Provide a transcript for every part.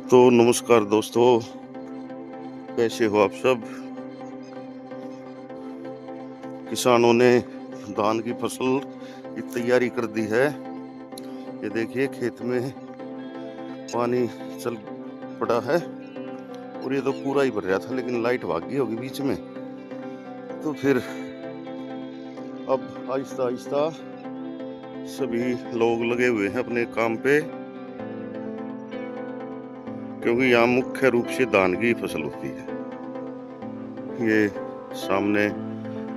तो नमस्कार दोस्तों, कैसे हो आप सब। किसानों ने धान की फसल की तैयारी कर दी है। ये देखिए खेत में पानी चल पड़ा है और ये तो पूरा ही भर रहा था, लेकिन लाइट भाग गई होगी बीच में। तो फिर अब आहिस्ता आहिस्ता सभी लोग लगे हुए हैं अपने काम पे, क्योंकि यहाँ मुख्य रूप से धान की फसल होती है। ये सामने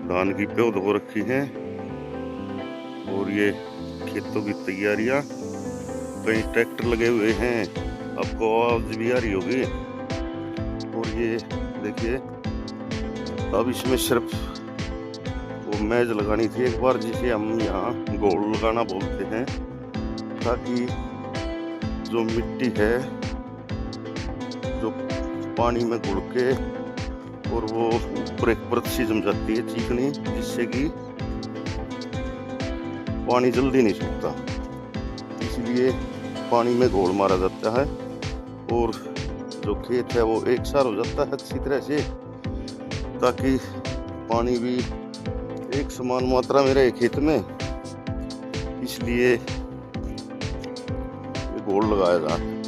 धान की पौध हो रखी है और ये खेतों की तैयारियां, कई ट्रैक्टर लगे हुए हैं, आपको आवाज भी आ रही होगी। और ये देखिए, अब इसमें सिर्फ वो मैज लगानी थी एक बार, जिसे हम यहाँ गोल लगाना बोलते हैं, ताकि जो मिट्टी है जो पानी में घुल के और वो ऊपर एक परत सी जम जाती है चिकनी, जिससे कि पानी जल्दी नहीं सूखता, इसलिए पानी में घोल मारा जाता है और जो खेत है वो एक सार हो जाता है अच्छी तरह से, ताकि पानी भी एक समान मात्रा में रहे खेत में। इसलिए ये घोल लगाया जाता है।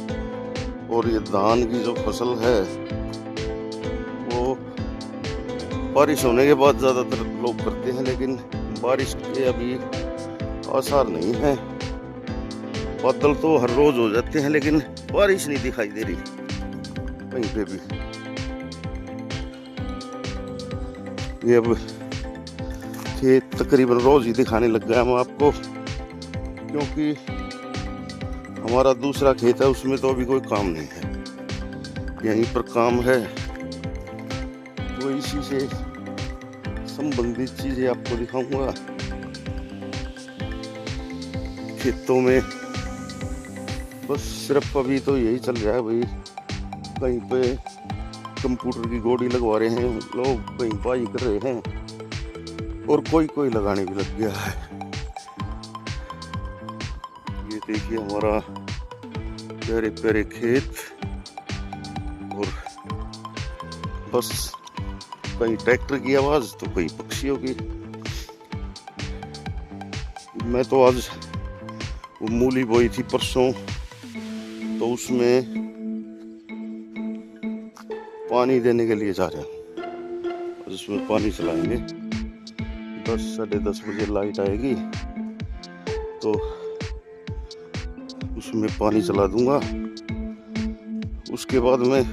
और ये धान की जो फसल है वो बारिश होने के बाद ज़्यादातर लोग करते हैं, लेकिन बारिश के अभी आसार नहीं है। बादल तो हर रोज हो जाते हैं, लेकिन बारिश नहीं दिखाई दे रही कहीं पे भी। ये अब खेत तकरीबन रोज ही दिखाने लग गया हम आपको, क्योंकि हमारा दूसरा खेत है, उसमें तो अभी कोई काम नहीं है, यहीं पर काम है। तो इसी से संबंधित चीजें आपको दिखाऊंगा। खेतों में बस सिर्फ अभी तो यही चल रहा है भाई, कहीं पे कंप्यूटर की गोडी लगवा रहे हैं लोग, कहीं बाई कर रहे हैं और कोई लगाने भी लग गया है। ये देखिए हमारा प्यारे प्यारे खेत, और बस कहीं ट्रैक्टर की आवाज तो कहीं पक्षियों की। मैं तो आज वो मूली बोई थी परसों, तो उसमें पानी देने के लिए जा रहे हैं, उसमें पानी चलाएंगे। 10 साढ़े 10 बजे लाइट आएगी तो उसमें पानी चला दूंगा। उसके बाद में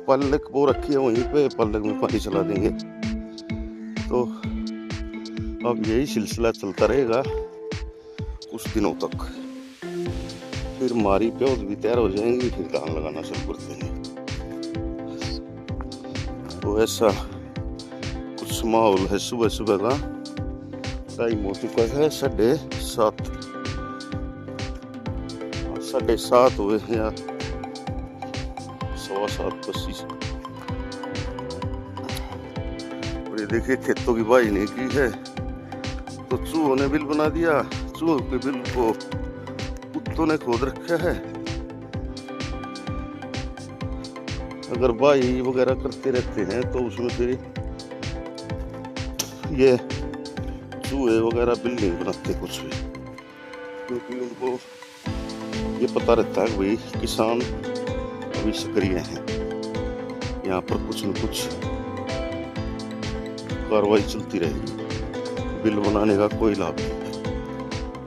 पल्लक वो रखी है वहीं पे, पल्लक में पानी चला देंगे। तो अब यही सिलसिला चलता रहेगा कुछ दिनों तक, फिर हमारी पौध भी तैयार हो जाएंगी, फिर धान लगाना शुरू कर देंगे। तो ऐसा कुछ माहौल है। सुबह सुबह का टाइम हो चुका है 7:30 हुए हैं या 7:15। और ये देखिए खेतों की बाई नहीं की है, तो चूहों ने बिल बना दिया। चूहों के बिल को कुत्तों ने खोद रखा है। अगर बाई वगैरह करते रहते हैं तो उसमें फिर ये चूहे वगैरह बिल नहीं बनाते कुछ भी, क्योंकि उनको ये पता रहता है कि भाई किसान अभी सक्रिय हैं, यहाँ पर कुछ न कुछ कार्रवाई चलती रहेगी, बिल बनाने का कोई लाभ नहीं।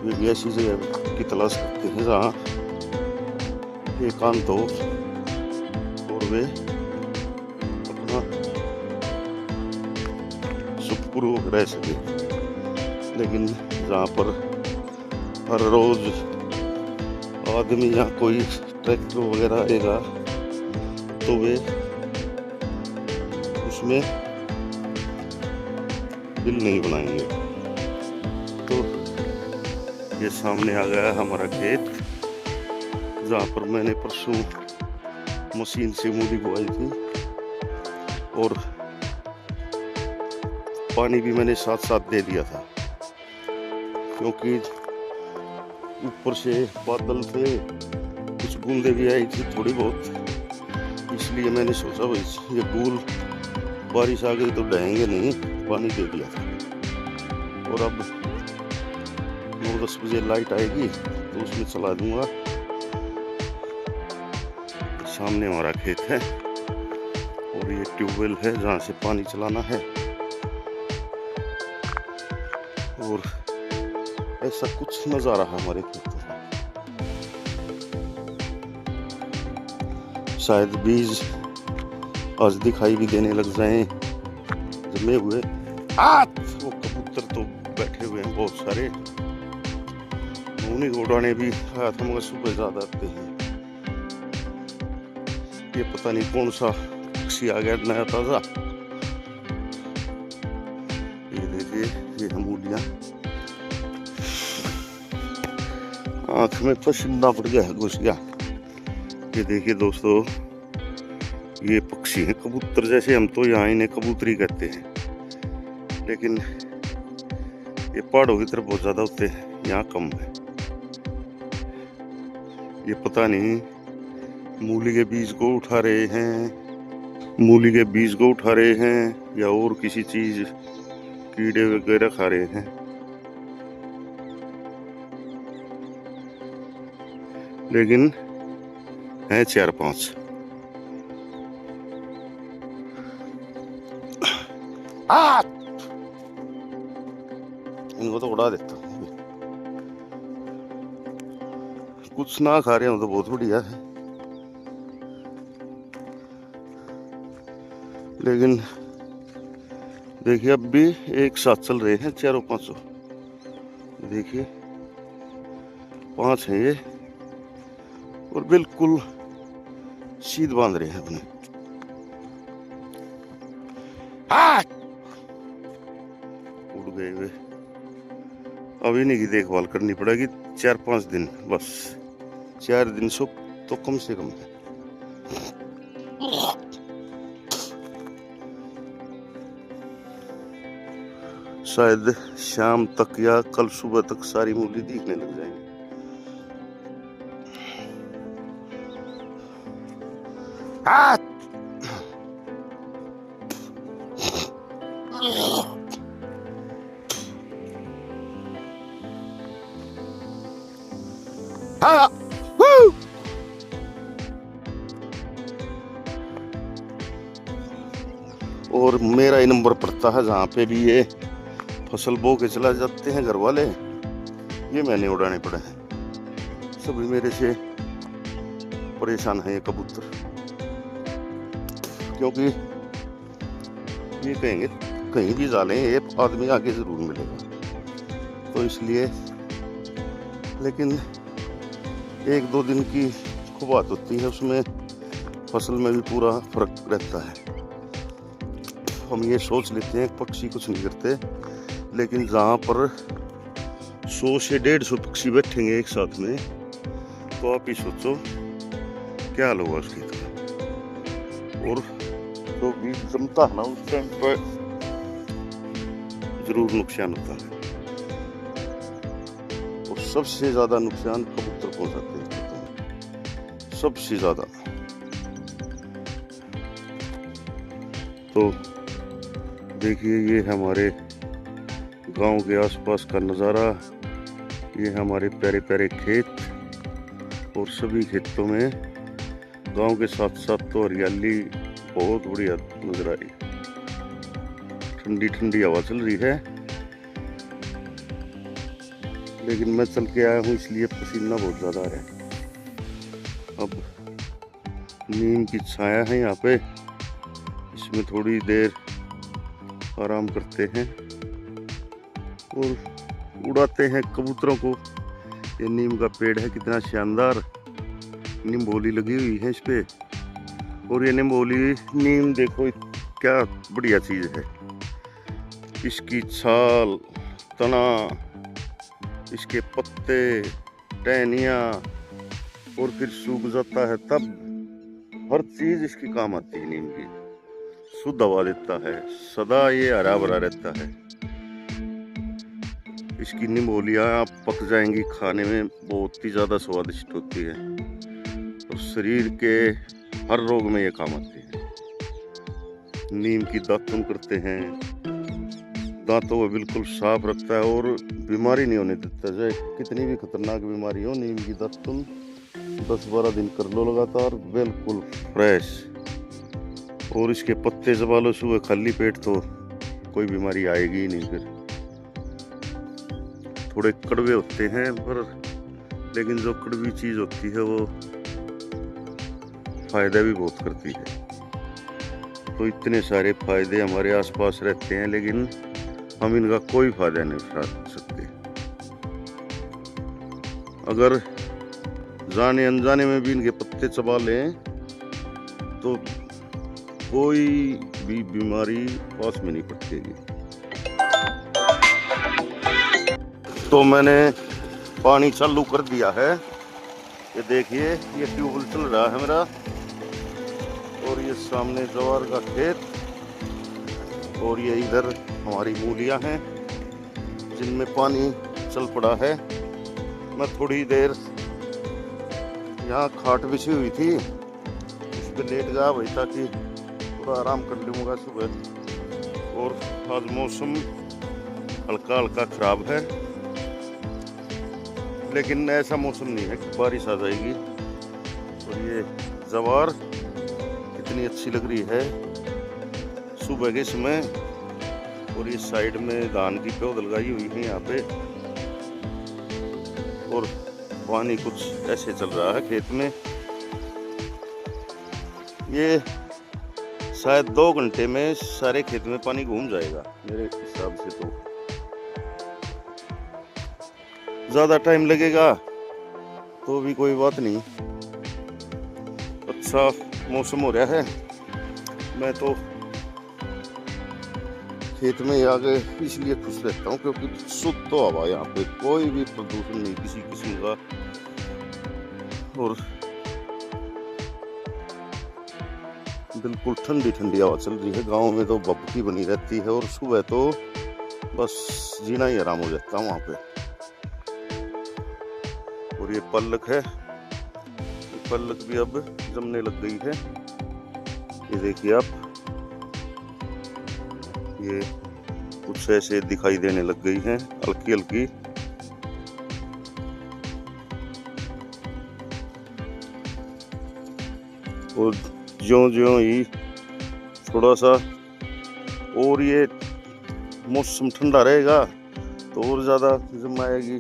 वे भी ऐसी जगह की तलाश करते हैं जहाँ एकांत हो और वे अपना सुखपूर्वक रह सके। लेकिन जहाँ पर हर रोज आदमी या कोई ट्रैक्टर वगैरह आएगा तो वे उसमें बिल नहीं बनाएंगे। तो ये सामने आ गया हमारा खेत, जहाँ पर मैंने परसों मशीन से मूली बोई थी और पानी भी मैंने साथ साथ दे दिया था, क्योंकि ऊपर से बादल थे कुछ बूंदे भी आई थी थोड़ी बहुत, इसलिए मैंने सोचा भाई ये फूल बारिश आ गई तो डहेंगे नहीं, पानी दे दिया था। और अब 9-10 बजे लाइट आएगी तो उसमें चला दूंगा। सामने हमारा खेत है और ये ट्यूबवेल है जहाँ से पानी चलाना है। और ऐसा कुछ नज़ारा है हमारे खेत में। शायद बीज आज दिखाई भी देने लग जाए जमे हुए। वो कबूतर तो बैठे हुए हैं बहुत सारे, उन्हीं को उड़ाने भी आया था मगर सुबह ज्यादा आते हैं। ये पता नहीं कौन सा पक्षी आ गया नया ताजा। ये देखिए ये हमूलियां, आंख में पसीना पड़ गया, घुस गया। ये देखिए दोस्तों, ये पक्षी है कबूतर जैसे, हम तो यहाँ इन्हें कबूतरी कहते हैं, लेकिन ये पहाड़ों की तरफ बहुत ज्यादा होते हैं, यहाँ कम है। ये पता नहीं मूली के बीज को उठा रहे हैं, मूली के बीज को उठा रहे हैं या और किसी चीज कीड़े वगैरह खा रहे हैं। लेकिन हैं 4-5। इनको तो उड़ा देता हूँ। कुछ ना खा रहे हो तो बहुत बढ़िया है, लेकिन देखिए अब भी एक साथ चल रहे हैं 4-5। देखिए 5 हैं ये और बिल्कुल सीध बांध रहे हैं अपने। उड़ गए वे। अब इन्हीं की देखभाल करनी पड़ेगी 4-5 दिन, बस 4 दिन सो तो कम से कम है। शायद शाम तक या कल सुबह तक सारी मूली दिखने लग जाएंगी। और मेरा ही नंबर पड़ता है जहाँ पे भी ये फसल बो के चला जाते हैं घर वाले, ये मैंने उड़ाने पड़े हैं। सभी मेरे से परेशान है ये कबूतर, क्योंकि ये कहेंगे कहीं भी जा लें ये आदमी आगे जरूर मिलेगा, तो इसलिए। लेकिन 1-2 दिन की खुबात होती है, उसमें फसल में भी पूरा फर्क रहता है। हम ये सोच लेते हैं पक्षी कुछ नहीं करते, लेकिन जहाँ पर 100 से 150 पक्षी बैठेंगे एक साथ में, तो आप ही सोचो क्या हाल होगा उसकी तरह। और तो बीज जमता है ना, उस टाइम पर जरूर नुकसान होता है, और सबसे ज्यादा नुकसान कबूतर पहुंचाते हैं, सबसे ज्यादा। तो देखिए ये हमारे गांव के आसपास का नज़ारा, ये हमारे प्यारे प्यारे खेत, और सभी खेतों में गांव के साथ साथ तो हरियाली बहुत बढ़िया नजर आई। ठंडी ठंडी हवा चल रही है, लेकिन मैं चल के आया हूँ इसलिए पसीना बहुत ज़्यादा आ रहा है। अब नीम की छाया है यहाँ पे, इसमें थोड़ी देर आराम करते हैं और उड़ाते हैं कबूतरों को। ये नीम का पेड़ है, कितना शानदार नींबोली लगी हुई है इस पे। और ये नींबोली नीम देखो क्या बढ़िया चीज है, इसकी छाल, तना, इसके पत्ते, टहनियाँ, और फिर सूख जाता है तब हर चीज इसकी काम आती है। नीम की शुद्ध हवा देता है, सदा ये हरा भरा रहता है। इसकी नींबोलियाँ पक जाएंगी, खाने में बहुत ही ज़्यादा स्वादिष्ट होती है। और शरीर के हर रोग में ये काम आती है। नीम की दातुन करते हैं, दांतों को बिल्कुल साफ रखता है और बीमारी नहीं होने देता। चाहे कितनी भी खतरनाक बीमारी हो, नीम की दातुन 10-12 दिन कर लो लगातार, बिल्कुल फ्रेश। और इसके पत्ते चबा लो सुबह खाली पेट, तो कोई बीमारी आएगी ही नहीं। फिर थोड़े कड़वे होते हैं पर लेकिन जो कड़वी चीज होती है वो फायदा भी बहुत करती है। तो इतने सारे फायदे हमारे आसपास रहते हैं लेकिन हम इनका कोई फायदा नहीं उठा सकते। अगर जाने अनजाने में भी इनके पत्ते चबा लें तो कोई भी बीमारी पास में नहीं पड़ती। तो मैंने पानी चालू कर दिया है। ये देखिए, ये ट्यूबवेल चल रहा है मेरा और ये सामने ज्वार का खेत और ये इधर हमारी मूलियां हैं जिनमें पानी चल पड़ा है। मैं थोड़ी देर यहाँ खाट बिछी हुई थी, उस पर लेट गया भाई ताकि थोड़ा आराम कर लूँगा सुबह। और आज मौसम हल्का हल्का खराब है लेकिन ऐसा मौसम नहीं है कि बारिश आ जाएगी। और ये ज्वार कितनी अच्छी लग रही है सुबह के समय। और ये साइड में धान की पौध लगाई हुई है यहाँ पे और पानी कुछ ऐसे चल रहा है खेत में। ये शायद 2 घंटे में सारे खेत में पानी घूम जाएगा मेरे हिसाब से। तो ज़्यादा टाइम लगेगा तो भी कोई बात नहीं, अच्छा मौसम हो रहा है। मैं तो खेत में आगे इसलिए खुश रहता हूँ क्योंकि शुद्ध तो हवा, यहाँ पे कोई भी प्रदूषण नहीं किसी किस्म का। और बिल्कुल ठंडी ठंडी हवा चल रही है। गांव में तो भभकी बनी रहती है और सुबह तो बस जीना ही आराम हो जाता है वहाँ पे। और ये पल्लक है, ये पल्लक भी अब जमने लग गई है। ये देखिए आप, ये कुछ ऐसे दिखाई देने लग गई हैं हल्की हल्की। और ज्यों-ज्यों ही थोड़ा सा और ये मौसम ठंडा रहेगा तो और ज़्यादा जम आएगी।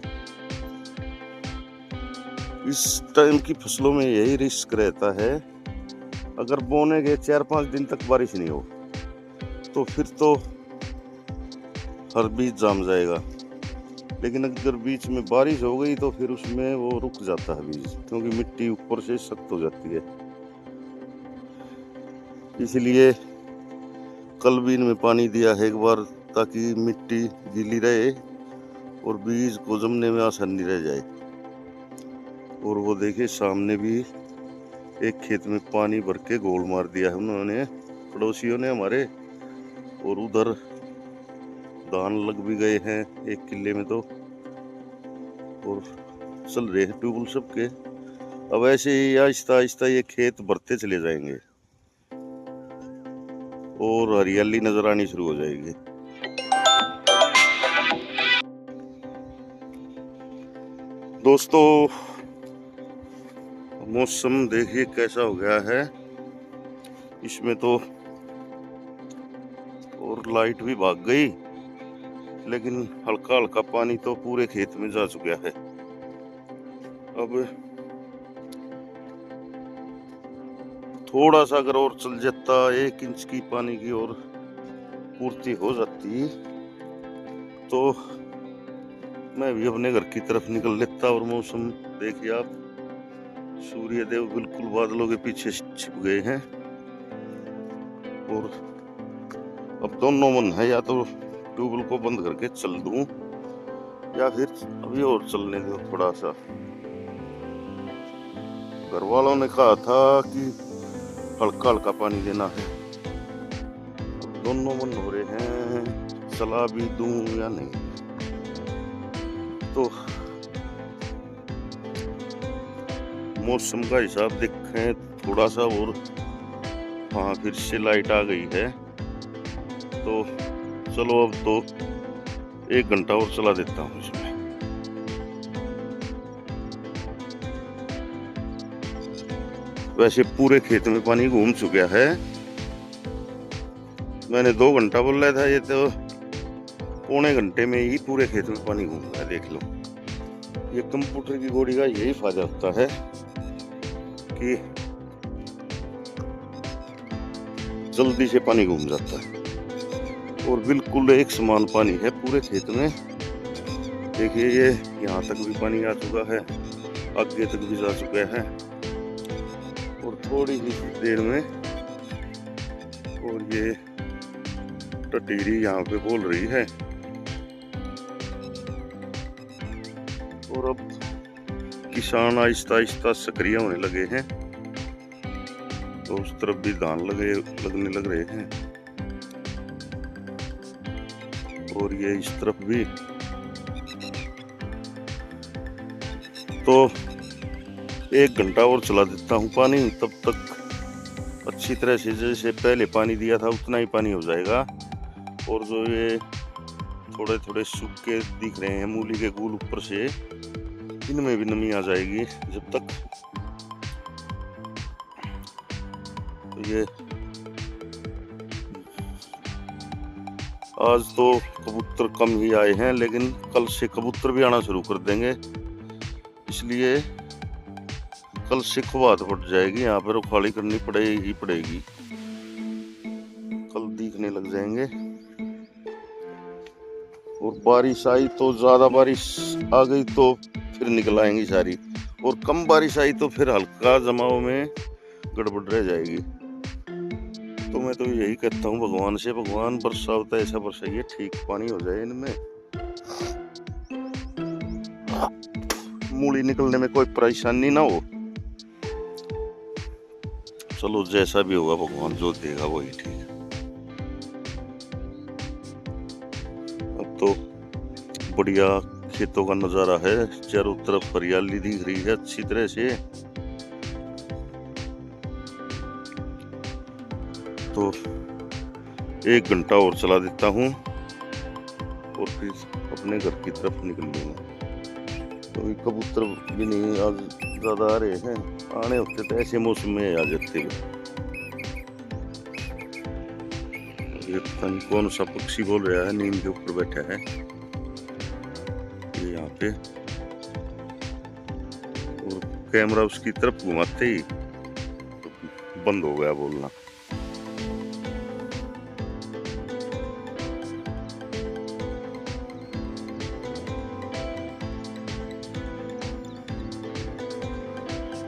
इस टाइम की फसलों में यही रिस्क रहता है, अगर बोने के 4-5 दिन तक बारिश नहीं हो तो फिर तो हर बीज जम जाएगा। लेकिन अगर बीच में बारिश हो गई तो फिर उसमें वो रुक जाता है बीज, क्योंकि मिट्टी ऊपर से सख्त हो जाती है। इसलिए कल भी इनमें पानी दिया है एक बार ताकि मिट्टी गीली रहे और बीज को जमने में आसानी रह जाए। और वो देखिए सामने भी एक खेत में पानी भर के गोल मार दिया है उन्होंने, पड़ोसियों ने हमारे। और उधर धान लग भी गए हैं 1 किले में तो, और चल रहे हैं ट्यूबवेल सबके। अब ऐसे ही आहिस्ता आहिस्ता ये खेत भरते चले जाएंगे और हरियाली नजर आनी शुरू हो जाएगी। दोस्तों मौसम देखिए कैसा हो गया है, इसमें तो और लाइट भी भाग गई लेकिन हल्का हल्का पानी तो पूरे खेत में जा चुका है। अब थोड़ा सा अगर और चल जाता, 1 इंच की पानी की और पूर्ति हो जाती तो मैं भी अपने घर की तरफ निकल लेता। और मौसम देखिए आप, सूर्य देव बिल्कुल बादलों के पीछे छिप गए हैं। और अब दोनों मन है, या तो ट्यूबवेल को बंद करके चल दूं या फिर अभी और चलने दो थोड़ा सा। घर वालों ने कहा था कि हल्का हल्का पानी देना है, दोनों मन हो रहे हैं चला भी दूं या नहीं। तो मौसम का हिसाब देखें थोड़ा सा और, हाँ फिर से लाइट आ गई है। तो चलो अब तो 1 घंटा और चला देता हूँ इसमें। वैसे पूरे खेत में पानी घूम चुका है। मैंने 2 घंटा बोल रहा था, ये तो पौने घंटे में ही पूरे खेत में पानी घूम रहा है। देख लो, ये कंप्यूटर की घोड़ी का यही फायदा होता है कि जल्दी से पानी घूम जाता है और बिल्कुल एक समान पानी है पूरे खेत में। देखिए ये यहाँ तक भी पानी आ चुका है, आगे तक भी जा चुका है और थोड़ी ही देर में। और ये टटीरी यहाँ पे बोल रही है। और अब किसान आहिस्ता आहिस्ता सक्रिय होने लगे हैं, तो उस तरफ भी धान लगने लग रहे हैं और ये इस तरफ भी। तो 1 घंटा और चला देता हूँ पानी, तब तक अच्छी तरह से जैसे पहले पानी दिया था उतना ही पानी हो जाएगा। और जो ये थोड़े थोड़े सूखे दिख रहे हैं मूली के गूल ऊपर से, इनमें भी नमी आ जाएगी जब तक। तो ये आज तो कबूतर कम ही आए हैं, लेकिन कल से कबूतर भी आना शुरू कर देंगे, इसलिए कल से खुबात बढ़ जाएगी। यहाँ पर रुखाली करनी पड़ेगी। कल दिखने लग जाएंगे। और बारिश आई तो ज्यादा बारिश आ गई तो फिर निकल आएंगी सारी, और कम बारिश आई तो फिर हल्का जमाव में गड़बड़ रह जाएगी। तो मैं तो यही कहता हूँ भगवान से, भगवान वर्षा होता है ऐसा वर्षाइए, ठीक पानी हो जाए इनमें, मूली निकलने में कोई परेशानी ना हो। चलो जैसा भी होगा भगवान जो देगा वही ठीक है। अब तो बढ़िया खेतों का नजारा है, चारों तरफ हरियाली दिख रही है अच्छी तरह से। तो 1 घंटा और चला देता हूँ और फिर अपने घर की तरफ निकल लूंगा। तो कबूतर भी नहीं आज ज्यादा आ रहे हैं, आने होते तो ऐसे मौसम में आ जाते हैं। ये पता नहीं कौन सा पक्षी बोल रहा है, नीम के ऊपर बैठा है ये यहाँ पे। और कैमरा उसकी तरफ घुमाते ही तो बंद हो गया बोलना।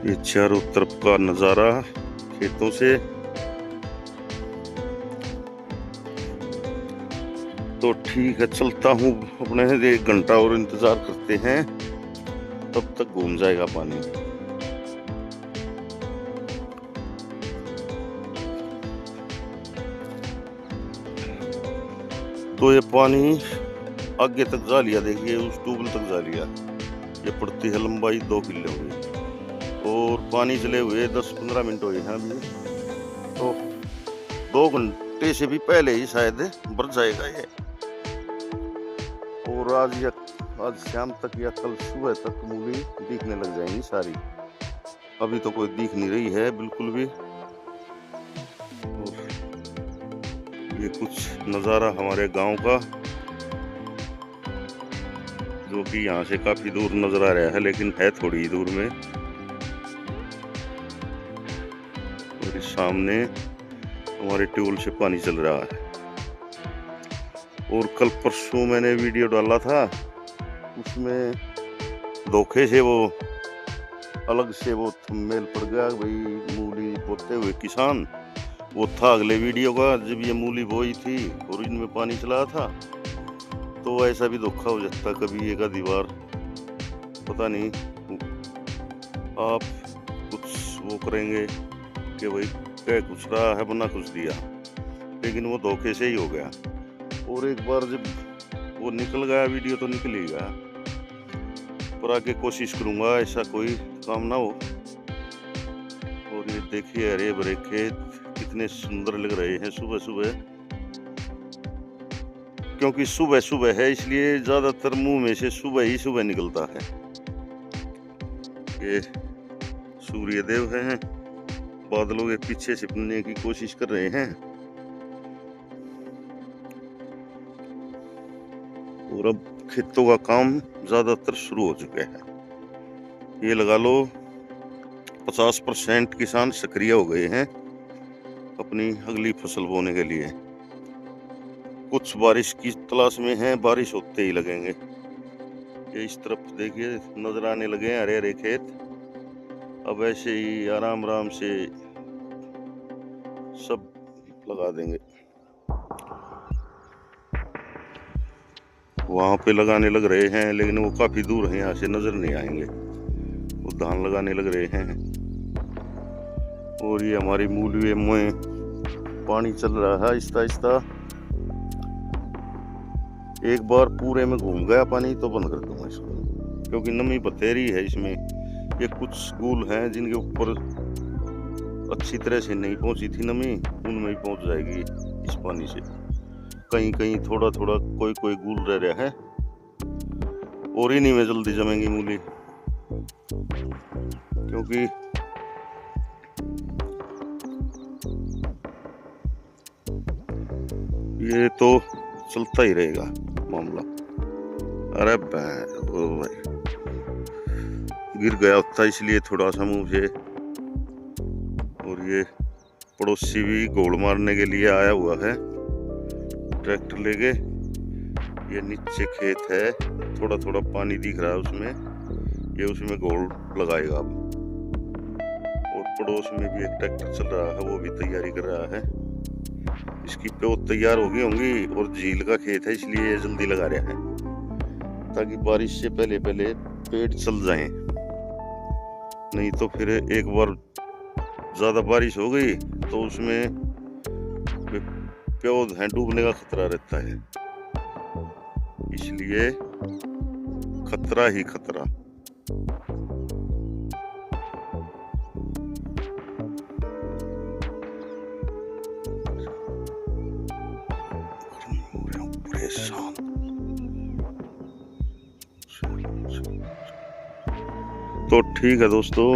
ये चारों तरफ का नजारा खेतों से। तो ठीक है, चलता हूँ अपने। 1 घंटा और इंतजार करते हैं, तब तक घूम जाएगा पानी। तो ये पानी आगे तक जा लिया, देखिए उस ट्यूबवेल तक जा लिया। ये पड़ती है लंबाई 2 किले हुई और पानी चले हुए 10-15 मिनट हुए हैं अभी। तो 2 घंटे से भी पहले ही शायद भर जाएगा ये। और आज शाम तक या कल सुबह तक मूली दिखने लग जाएंगी सारी। अभी तो कोई दिख नहीं रही है बिल्कुल भी। और ये कुछ नज़ारा हमारे गांव का, जो कि यहाँ से काफी दूर नजर आ रहा है, लेकिन है थोड़ी ही दूर में। और इस सामने हमारे ट्यूबवेल से पानी चल रहा है। और कल परसों मैंने वीडियो डाला था, उसमें धोखे से वो अलग से वो थंबनेल पड़ गया भाई मूली बोते हुए किसान। वो था अगले वीडियो का, जब ये मूली बोई थी और इनमें पानी चला था। तो ऐसा भी धोखा हो जाता कभी एक आधी बार, पता नहीं आप कुछ वो करेंगे कि भाई कह कुछ रहा है बना कुछ दिया, लेकिन वो धोखे से ही हो गया। और एक बार जब वो निकल गया वीडियो तो निकल ही गया, पर आगे कोशिश करूंगा ऐसा कोई काम ना हो। ये देखिए हरे भरे खेत कितने सुंदर लग रहे हैं सुबह सुबह। क्योंकि सुबह सुबह है इसलिए ज्यादातर मुंह में से सुबह ही सुबह निकलता है। ये सूर्य देव हैं, बादलों के पीछे छिपने की कोशिश कर रहे हैं। और अब खेतों का काम ज्यादातर शुरू हो चुका है। ये लगा लो 50% किसान सक्रिय हो गए हैं अपनी अगली फसल बोने के लिए। कुछ बारिश की तलाश में हैं, बारिश होते ही लगेंगे। ये इस तरफ देखिए नजर आने लगे हैं हरे हरे खेत। अब ऐसे ही आराम आराम से सब लगा देंगे। वहां पे लगाने लग रहे हैं लेकिन वो काफी दूर है, यहाँ से नजर नहीं आएंगे। वो धान लगाने लग रहे हैं। और ये हमारी मूली में पानी चल रहा है आहिस्ता आहिस्ता। एक बार पूरे में घूम गया पानी तो बंद कर दूंगा इसको, क्योंकि नमी बतेरी है इसमें। ये कुछ गूल हैं जिनके ऊपर अच्छी तरह से नहीं पहुंची थी नमी, उनमें ही पहुंच जाएगी इस पानी से। कहीं कहीं थोड़ा थोड़ा कोई कोई गूल रह रहा है और इन्हीं में जल्दी जमेंगी मूली। क्योंकि ये तो चलता ही रहेगा मामला। अरे भाई गिर गया होता इसलिए थोड़ा सा मुंह से। और ये पड़ोसी भी गोल मारने के लिए आया हुआ है ट्रैक्टर लेके। ये नीचे खेत है, थोड़ा थोड़ा पानी दिख रहा है उसमें, ये उसमें गोल लगाएगा अब। और पड़ोस में भी एक ट्रैक्टर चल रहा है, वो भी तैयारी कर रहा है। इसकी प्योत तैयार होगी होंगी और झील का खेत है इसलिए ये जल्दी लगा रहा है ताकि बारिश से पहले पहले पेड़ चल जाएं। नहीं तो फिर एक बार ज्यादा बारिश हो गई तो उसमें प्योद है डूबने का खतरा रहता है। इसलिए खतरा ही खतरा। तो ठीक है दोस्तों,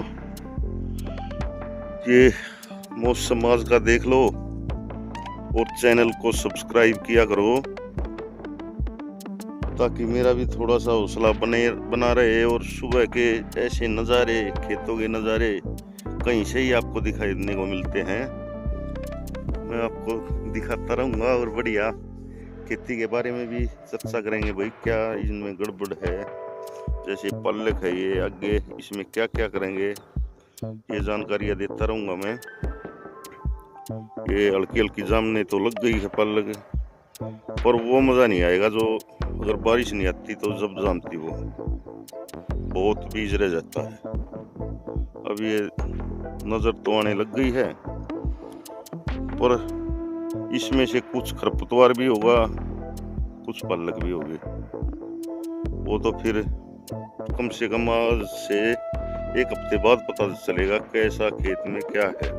ये मौसम आज का देख लो और चैनल को सब्सक्राइब किया करो ताकि मेरा भी थोड़ा सा हौसला बना रहे। और सुबह के ऐसे नज़ारे, खेतों के नज़ारे कहीं से ही आपको दिखाई देने को मिलते हैं। मैं आपको दिखाता रहूँगा और बढ़िया खेती के बारे में भी चर्चा करेंगे। भाई क्या इनमें गड़बड़ है, जैसे पल्लक है ये, आगे इसमें क्या क्या करेंगे, ये जानकारियाँ देता रहूँगा मैं। ये हल्की हल्की जामने तो लग गई है पल्लक, पर वो मज़ा नहीं आएगा जो अगर बारिश नहीं आती तो जब जामती वो बहुत बीज रह जाता है। अब ये नज़र तो आने लग गई है, पर इसमें से कुछ खरपतवार भी होगा, कुछ पल्लक भी होगी। वो तो फिर कम से कम आज से एक हफ्ते बाद पता चलेगा कैसा खेत में क्या है।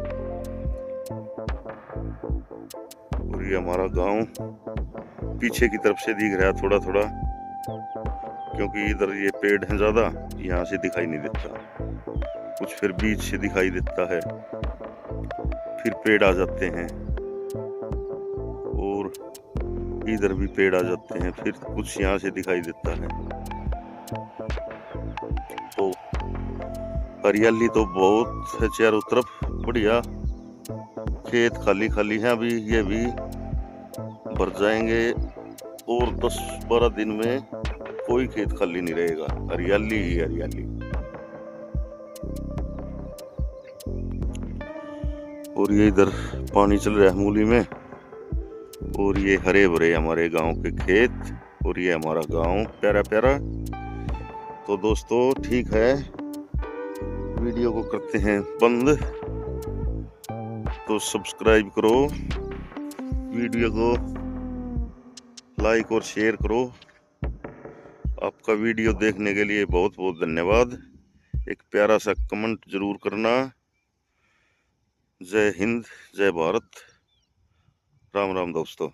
और ये हमारा गांव पीछे की तरफ से दिख रहा है थोड़ा थोड़ा, क्योंकि इधर ये पेड़ हैं ज्यादा, यहाँ से दिखाई नहीं देता। कुछ फिर बीच से दिखाई देता है, फिर पेड़ आ जाते हैं, और इधर भी पेड़ आ जाते हैं, फिर कुछ यहाँ से दिखाई देता है। तो हरियाली तो बहुत है चारों तरफ, बढ़िया। खेत खाली खाली हैं अभी, ये भी भर जाएंगे और 10-12 दिन में कोई खेत खाली नहीं रहेगा, हरियाली ही हरियाली। और ये इधर पानी चल रहा है मूली में, और ये हरे भरे हमारे गांव के खेत, और ये हमारा गांव प्यारा प्यारा। तो दोस्तों ठीक है, वीडियो को करते हैं बंद। तो सब्सक्राइब करो, वीडियो को लाइक और शेयर करो। आपका वीडियो देखने के लिए बहुत बहुत धन्यवाद। एक प्यारा सा कमेंट जरूर करना। जय हिंद, जय भारत, राम राम दोस्तों।